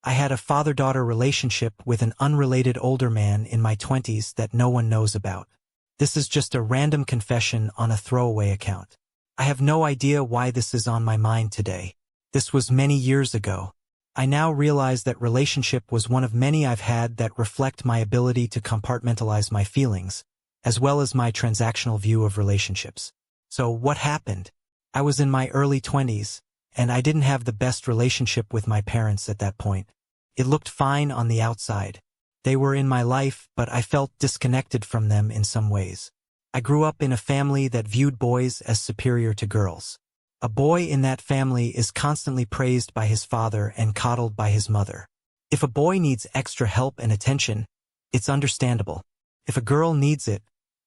I had a father-daughter relationship with an unrelated older man in my 20s that no one knows about. This is just a random confession on a throwaway account. I have no idea why this is on my mind today. This was many years ago. I now realize that relationship was one of many I've had that reflect my ability to compartmentalize my feelings, as well as my transactional view of relationships. So what happened? I was in my early 20s, and I didn't have the best relationship with my parents at that point. It looked fine on the outside. They were in my life, but I felt disconnected from them in some ways. I grew up in a family that viewed boys as superior to girls. A boy in that family is constantly praised by his father and coddled by his mother. If a boy needs extra help and attention, it's understandable. If a girl needs it,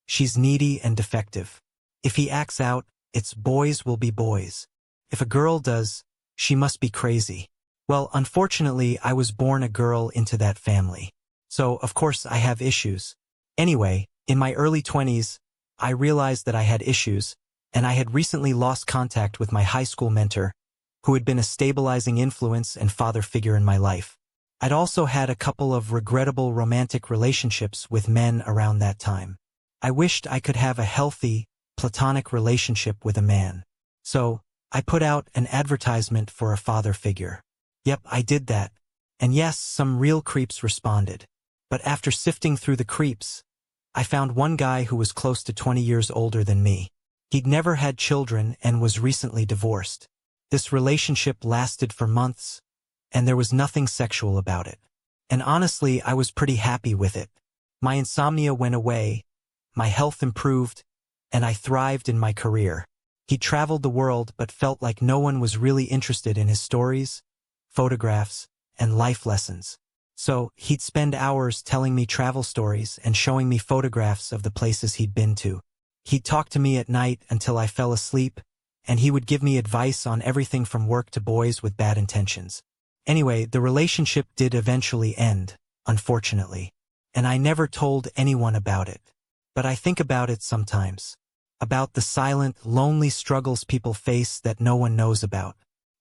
she's needy and defective. If he acts out, it's boys will be boys. If a girl does, she must be crazy. Well, unfortunately, I was born a girl into that family. So, of course, I have issues. Anyway, in my early 20s, I realized that I had issues, and I had recently lost contact with my high school mentor, who had been a stabilizing influence and father figure in my life. I'd also had a couple of regrettable romantic relationships with men around that time. I wished I could have a healthy, platonic relationship with a man. So, I put out an advertisement for a father figure. Yep, I did that. And yes, some real creeps responded. But after sifting through the creeps, I found one guy who was close to 20 years older than me. He'd never had children and was recently divorced. This relationship lasted for months, and there was nothing sexual about it. And honestly, I was pretty happy with it. My insomnia went away, my health improved, and I thrived in my career. He traveled the world but felt like no one was really interested in his stories, photographs, and life lessons. So, he'd spend hours telling me travel stories and showing me photographs of the places he'd been to. He'd talk to me at night until I fell asleep, and he would give me advice on everything from work to boys with bad intentions. Anyway, the relationship did eventually end, unfortunately. And I never told anyone about it. But I think about it sometimes. About the silent, lonely struggles people face that no one knows about.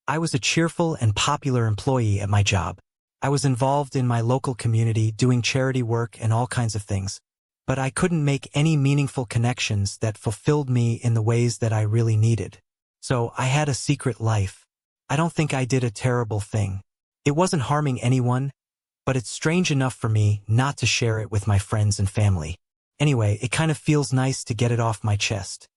I was a cheerful and popular employee at my job. I was involved in my local community doing charity work and all kinds of things, but I couldn't make any meaningful connections that fulfilled me in the ways that I really needed. So I had a secret life. I don't think I did a terrible thing. It wasn't harming anyone, but it's strange enough for me not to share it with my friends and family. Anyway, it kind of feels nice to get it off my chest.